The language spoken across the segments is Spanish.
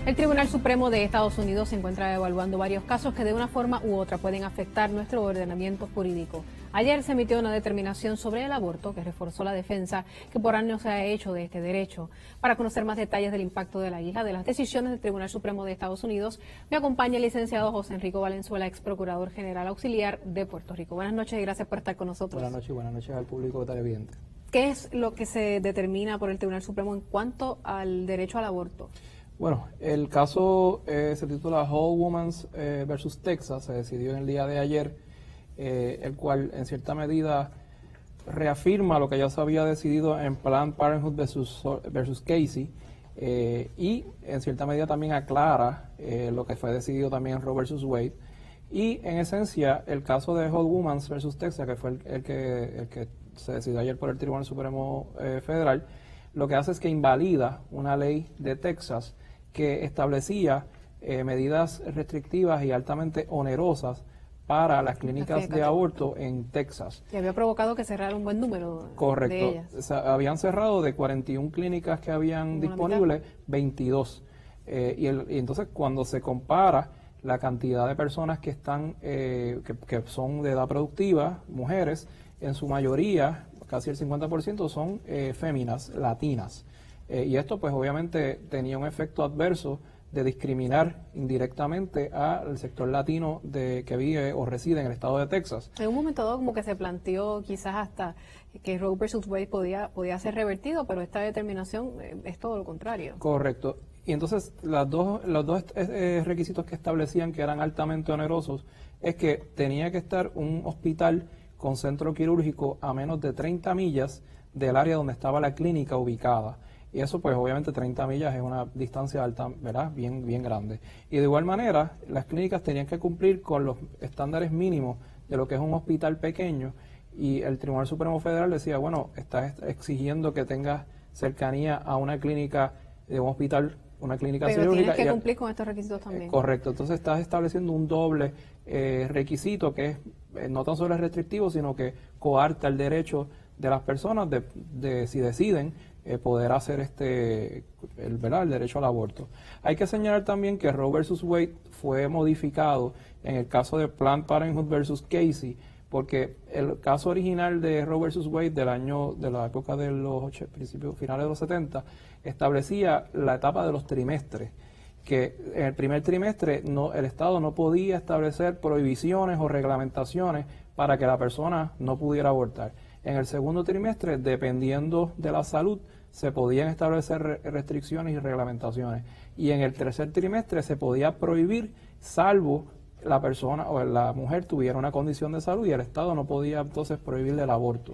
El Tribunal Supremo de Estados Unidos se encuentra evaluando varios casos que de una forma u otra pueden afectar nuestro ordenamiento jurídico. Ayer se emitió una determinación sobre el aborto que reforzó la defensa que por años se ha hecho de este derecho. Para conocer más detalles del impacto de la isla de las decisiones del Tribunal Supremo de Estados Unidos, me acompaña el licenciado José Enrico Valenzuela, ex procurador general auxiliar de Puerto Rico. Buenas noches y gracias por estar con nosotros. Buenas noches al público televidente. ¿Qué es lo que se determina por el Tribunal Supremo en cuanto al derecho al aborto? Bueno, el caso se titula Whole Woman's versus Texas, se decidió en el día de ayer, el cual en cierta medida reafirma lo que ya se había decidido en Planned Parenthood versus Casey y en cierta medida también aclara lo que fue decidido también en Roe versus Wade. Y en esencia, el caso de Whole Woman's versus Texas, que fue el que se decidió ayer por el Tribunal Supremo Federal, lo que hace es que invalida una ley de Texas que establecía medidas restrictivas y altamente onerosas para las clínicas de aborto en Texas. Y había provocado que cerrara un buen número de ellas. O sea, habían cerrado de 41 clínicas que habían disponibles, 22. Y entonces cuando se compara la cantidad de personas que están que son de edad productiva, mujeres, en su mayoría, casi el 50% son féminas, latinas. Y esto pues obviamente tenía un efecto adverso de discriminar indirectamente al sector latino que vive o reside en el estado de Texas. En un momento dado como que se planteó quizás hasta que Roe versus Wade podía ser revertido, pero esta determinación es todo lo contrario. Correcto. Y entonces los dos requisitos que establecían que eran altamente onerosos es que tenía que estar un hospital con centro quirúrgico a menos de 30 millas del área donde estaba la clínica ubicada. Y eso, pues, obviamente 30 millas es una distancia alta, ¿verdad? Bien grande. Y de igual manera, las clínicas tenían que cumplir con los estándares mínimos de lo que es un hospital pequeño. Y el Tribunal Supremo Federal decía, bueno, estás exigiendo que tengas cercanía a una clínica de un hospital, una clínica pero cirúrgica. Pero tienes que cumplir con estos requisitos también. Correcto. Entonces estás estableciendo un doble requisito que es no tan solo es restrictivo, sino que coarta el derecho de las personas de si deciden poder hacer el derecho al aborto. Hay que señalar también que Roe versus Wade fue modificado en el caso de Planned Parenthood versus Casey, porque el caso original de Roe versus Wade de la época de los finales de los 70 establecía la etapa de los trimestres, que en el primer trimestre el Estado no podía establecer prohibiciones o reglamentaciones para que la persona no pudiera abortar. En el segundo trimestre, dependiendo de la salud, se podían establecer restricciones y reglamentaciones. Y en el tercer trimestre se podía prohibir, salvo la persona o la mujer tuviera una condición de salud y el Estado no podía entonces prohibirle el aborto.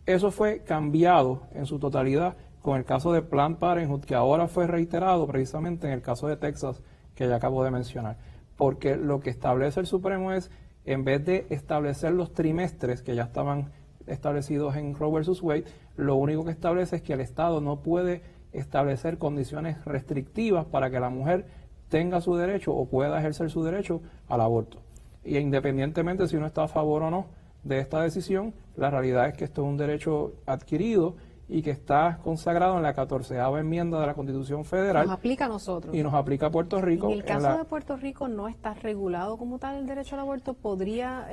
Eso fue cambiado en su totalidad con el caso de Planned Parenthood, que ahora fue reiterado precisamente en el caso de Texas, que ya acabo de mencionar. Porque lo que establece el Supremo es, en vez de establecer los trimestres que ya estaban establecidos en Roe versus Wade, lo único que establece es que el Estado no puede establecer condiciones restrictivas para que la mujer tenga su derecho o pueda ejercer su derecho al aborto. Y independientemente si uno está a favor o no de esta decisión, la realidad es que esto es un derecho adquirido y que está consagrado en la 14ª enmienda de la Constitución Federal. Nos aplica a nosotros. Y nos aplica a Puerto Rico. En el caso de Puerto Rico no está regulado como tal el derecho al aborto. ¿Podría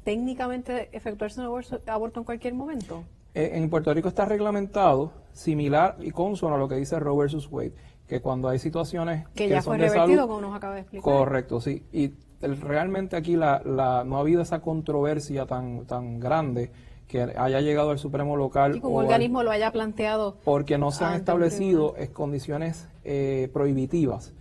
técnicamente efectuarse un aborto en cualquier momento? En Puerto Rico está reglamentado similar y consono a lo que dice Roe versus Wade, que cuando hay situaciones que ya son fue de revertido, salud, como nos acaba de explicar. Correcto, sí. Y realmente aquí no ha habido esa controversia tan grande que haya llegado al Supremo local. Y como organismo lo haya planteado. Porque no se han establecido condiciones prohibitivas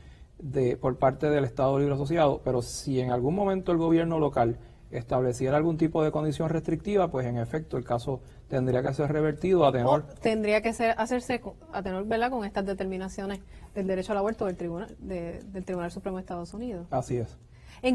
por parte del Estado Libre Asociado, pero si en algún momento el gobierno local estableciera algún tipo de condición restrictiva, pues en efecto el caso tendría que ser revertido a tenor. O tendría que hacerse a tenor, ¿verdad?, con estas determinaciones del derecho al aborto del Tribunal Supremo de Estados Unidos. Así es.